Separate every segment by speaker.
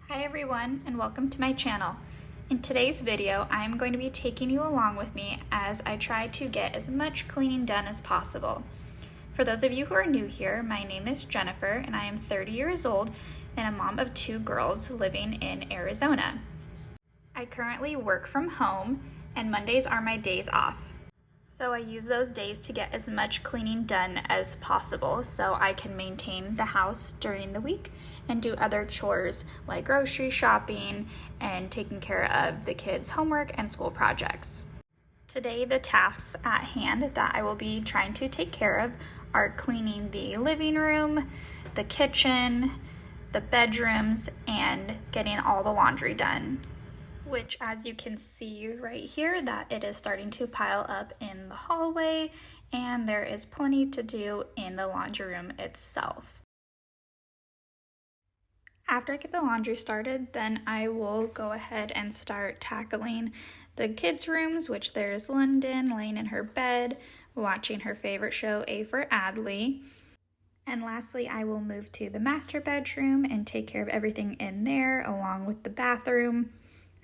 Speaker 1: Hi everyone, and welcome to my channel. In today's video, I'm going to be taking you along with me as I try to get as much cleaning done as possible. For those of you who are new here, my name is Jennifer and I am 30 years old and a mom of 2 girls living in Arizona. I currently work from home and Mondays are my days off. So I use those days to get as much cleaning done as possible so I can maintain the house during the week and do other chores like grocery shopping and taking care of the kids' homework and school projects. Today, the tasks at hand that I will be trying to take care of are cleaning the living room, the kitchen, the bedrooms, and getting all the laundry done. Which, as you can see right here, that it is starting to pile up in the hallway, and there is plenty to do in the laundry room itself. After I get the laundry started, then I will go ahead and start tackling the kids' rooms, which there's London laying in her bed, watching her favorite show, A for Adley. And lastly, I will move to the master bedroom and take care of everything in there, along with the bathroom.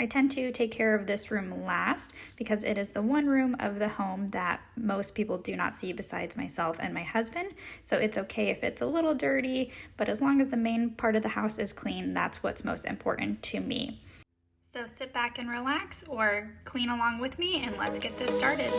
Speaker 1: I tend to take care of this room last because it is the one room of the home that most people do not see besides myself and my husband. So it's okay if it's a little dirty, but as long as the main part of the house is clean, that's what's most important to me. So sit back and relax or clean along with me and let's get this started.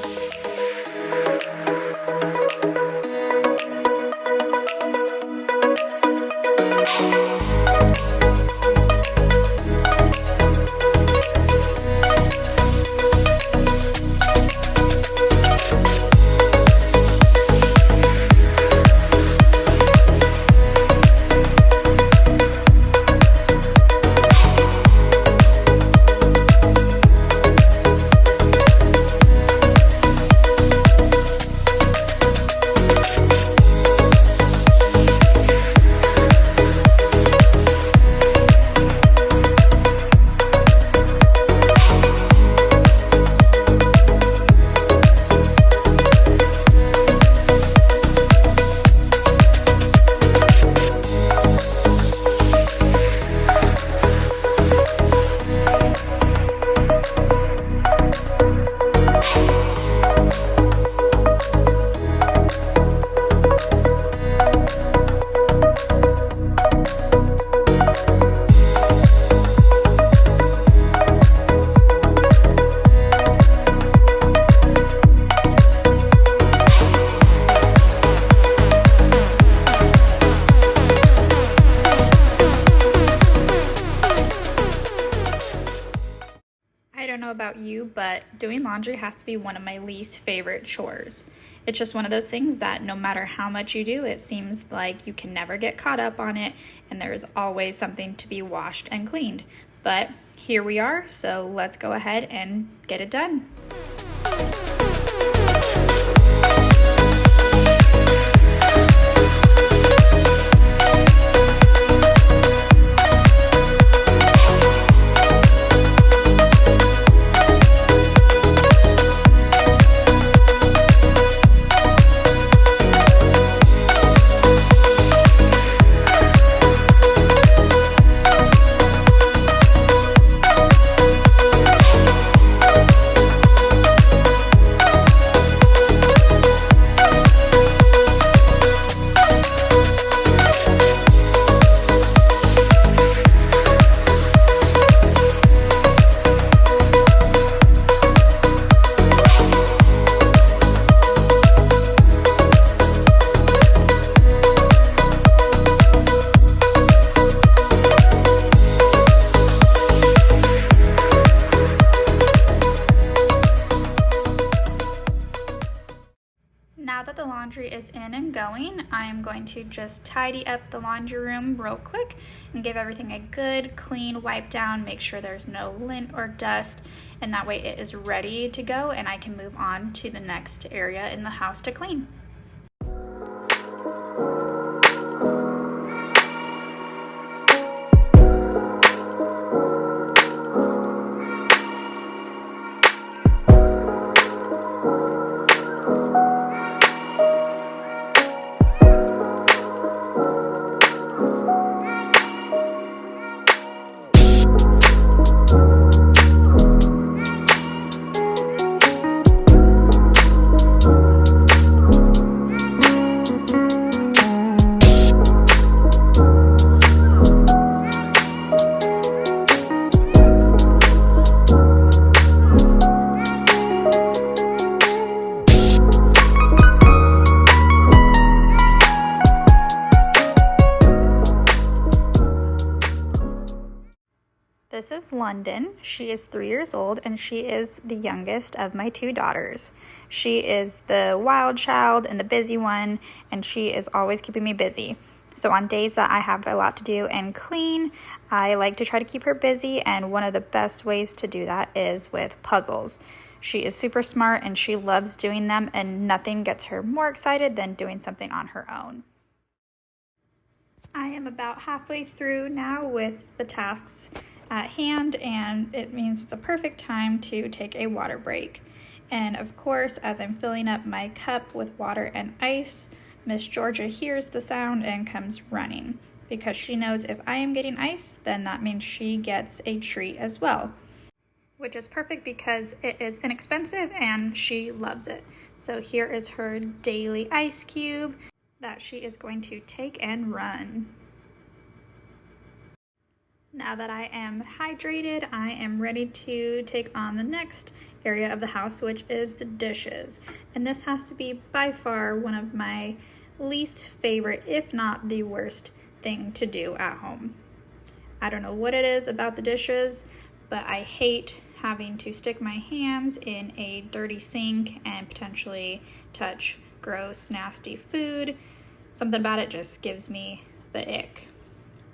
Speaker 1: I don't know about you, but doing laundry has to be one of my least favorite chores. It's just one of those things that no matter how much you do, it seems like you can never get caught up on it, and there's always something to be washed and cleaned. But here we are, so let's go ahead and get it done. Now that the laundry is in and going, I'm going to just tidy up the laundry room real quick and give everything a good clean wipe down, make sure there's no lint or dust, and that way it is ready to go and I can move on to the next area in the house to clean. This is London. She is 3 years old and she is the youngest of my 2 daughters. She is the wild child and the busy one, and she is always keeping me busy. So on days that I have a lot to do and clean, I like to try to keep her busy, and one of the best ways to do that is with puzzles. She is super smart and she loves doing them, and nothing gets her more excited than doing something on her own. I am about halfway through now with the tasks at hand, and it means it's a perfect time to take a water break. And of course, as I'm filling up my cup with water and ice, Miss Georgia hears the sound and comes running, because she knows if I am getting ice, then that means she gets a treat as well, which is perfect because it is inexpensive and she loves it. So here is her daily ice cube that she is going to take and run. Now that I am hydrated, I am ready to take on the next area of the house, which is the dishes. And this has to be by far one of my least favorite, if not the worst thing to do at home. I don't know what it is about the dishes, but I hate having to stick my hands in a dirty sink and potentially touch gross, nasty food. Something about it just gives me the ick.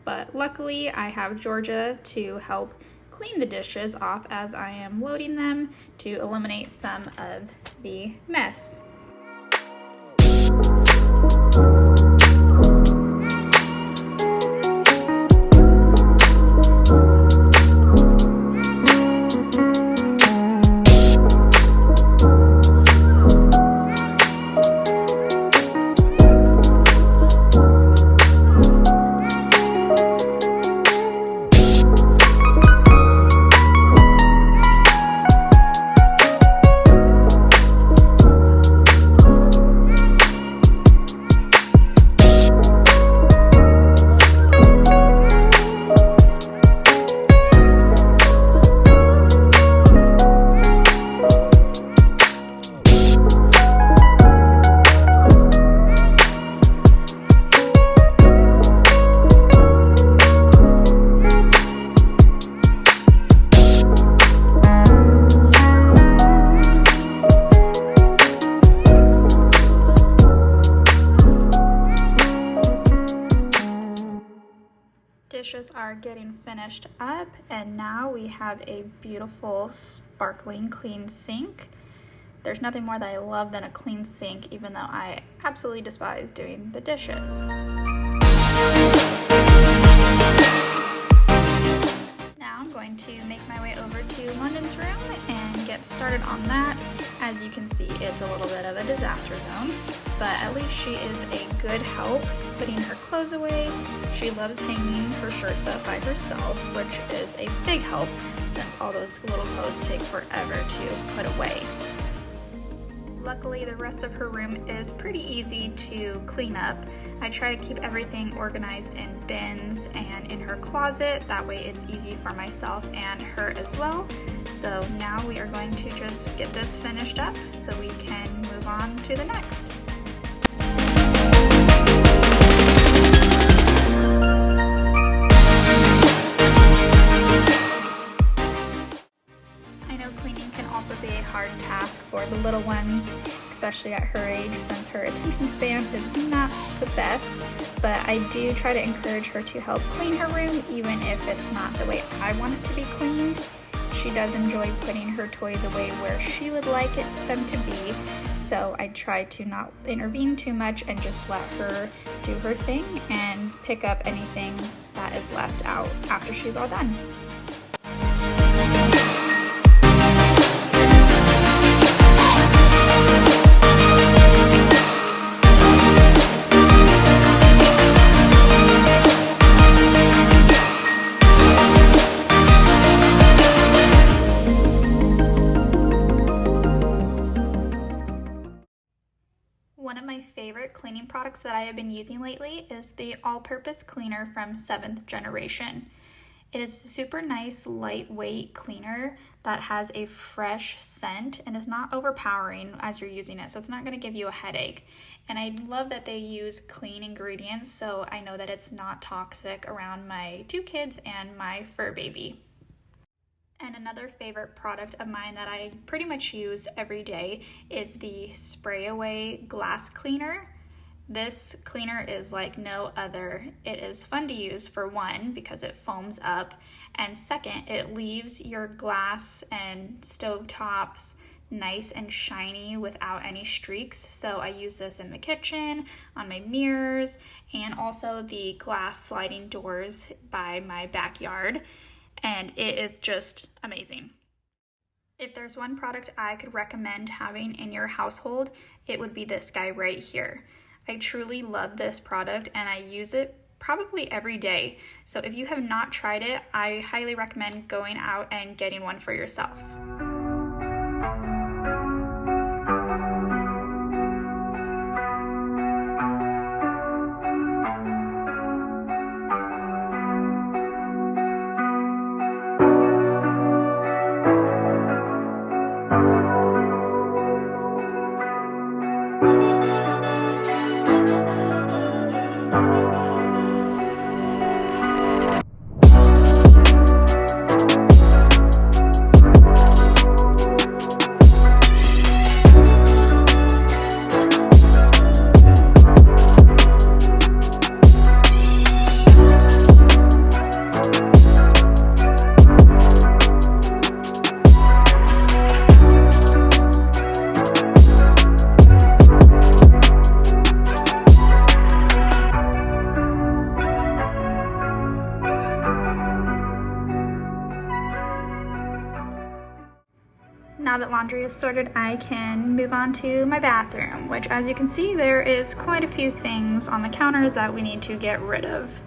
Speaker 1: But luckily, I have Georgia to help clean the dishes off as I am loading them to eliminate some of the mess. Dishes are getting finished up, and now we have a beautiful, sparkling, clean sink. There's nothing more that I love than a clean sink, even though I absolutely despise doing the dishes. Now I'm going to make my way over to London's room and get started on that. As you can see, it's a little bit of a disaster zone, but at least she is a good help putting her clothes away. She loves hanging her shirts up by herself, which is a big help since all those little clothes take forever to put away. Luckily, the rest of her room is pretty easy to clean up. I try to keep everything organized in bins and in her closet. That way it's easy for myself and her as well. So now we are going to just get this finished up so we can move on to the next. Cleaning can also be a hard task for the little ones, especially at her age, since her attention span is not the best. But I do try to encourage her to help clean her room, even if it's not the way I want it to be cleaned. She does enjoy putting her toys away where she would like them to be, so I try to not intervene too much and just let her do her thing and pick up anything that is left out after she's all done. One of my favorite cleaning products that I have been using lately is the all-purpose cleaner from 7th Generation. It is a super nice, lightweight cleaner that has a fresh scent and is not overpowering as you're using it, so it's not going to give you a headache. And I love that they use clean ingredients, so I know that it's not toxic around my 2 kids and my fur baby. And another favorite product of mine that I pretty much use every day is the Sprayaway glass cleaner. This cleaner is like no other. It is fun to use, for one, because it foams up, and second, it leaves your glass and stovetops nice and shiny without any streaks. So I use this in the kitchen, on my mirrors, and also the glass sliding doors by my backyard, and it is just amazing. If there's one product I could recommend having in your household, it would be this guy right here. I truly love this product and I use it probably every day. So if you have not tried it, I highly recommend going out and getting one for yourself. Now that laundry is sorted, I can move on to my bathroom, which, as you can see, there is quite a few things on the counters that we need to get rid of.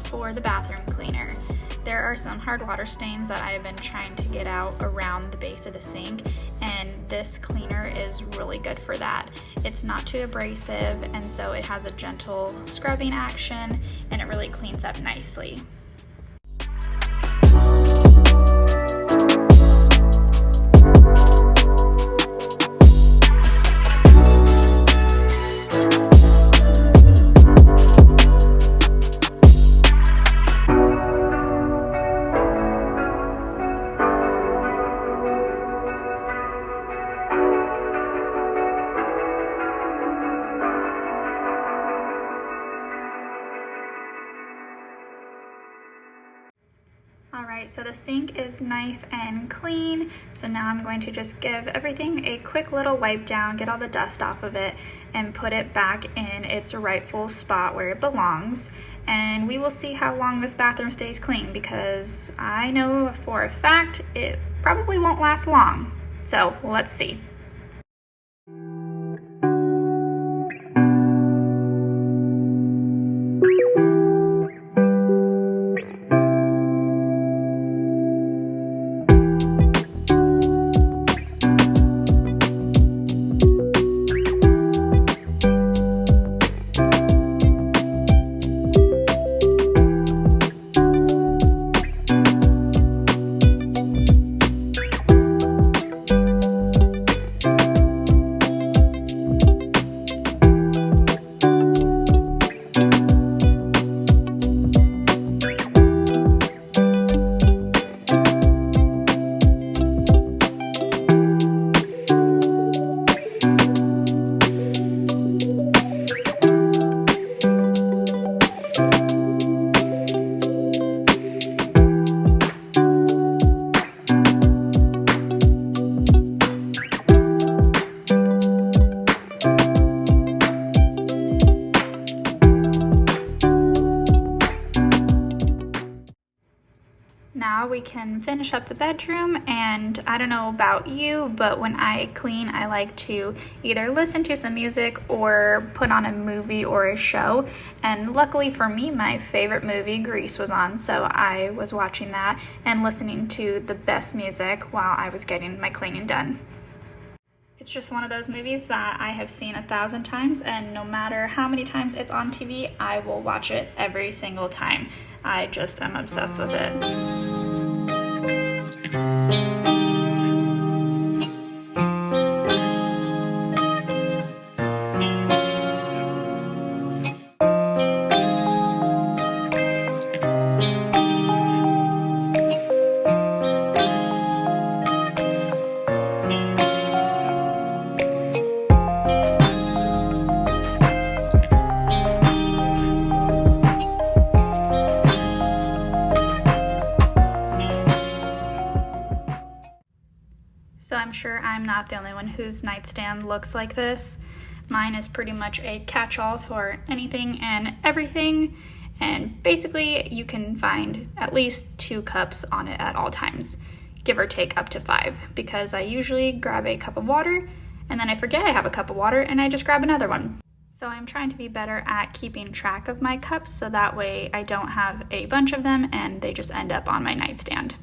Speaker 1: For the bathroom cleaner. There are some hard water stains that I have been trying to get out around the base of the sink, and this cleaner is really good for that. It's not too abrasive, and so it has a gentle scrubbing action, and it really cleans up nicely. Alright, so the sink is nice and clean, so now I'm going to just give everything a quick little wipe down, get all the dust off of it, and put it back in its rightful spot where it belongs. And we will see how long this bathroom stays clean, because I know for a fact it probably won't last long. So let's see. now we can finish up the bedroom, and I don't know about you, but when I clean, I like to either listen to some music or put on a movie or a show. And luckily for me, my favorite movie, Grease, was on, so I was watching that and listening to the best music while I was getting my cleaning done. It's just one of those movies that I have seen 1,000 times, and no matter how many times it's on TV, I will watch it every single time. I just am obsessed with it. So I'm sure I'm not the only one whose nightstand looks like this. Mine is pretty much a catch-all for anything and everything, and basically you can find at least 2 cups on it at all times, give or take up to 5, because I usually grab a cup of water and then I forget I have a cup of water and I just grab another one. So I'm trying to be better at keeping track of my cups so that way I don't have a bunch of them and they just end up on my nightstand.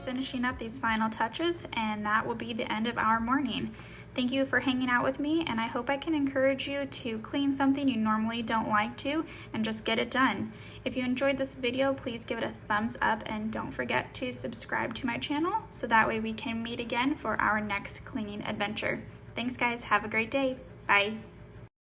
Speaker 1: Finishing up these final touches, and that will be the end of our morning. Thank you for hanging out with me, and I hope I can encourage you to clean something you normally don't like to and just get it done. If you enjoyed this video, please give it a thumbs up and don't forget to subscribe to my channel so that way we can meet again for our next cleaning adventure. Thanks guys, have a great day. Bye.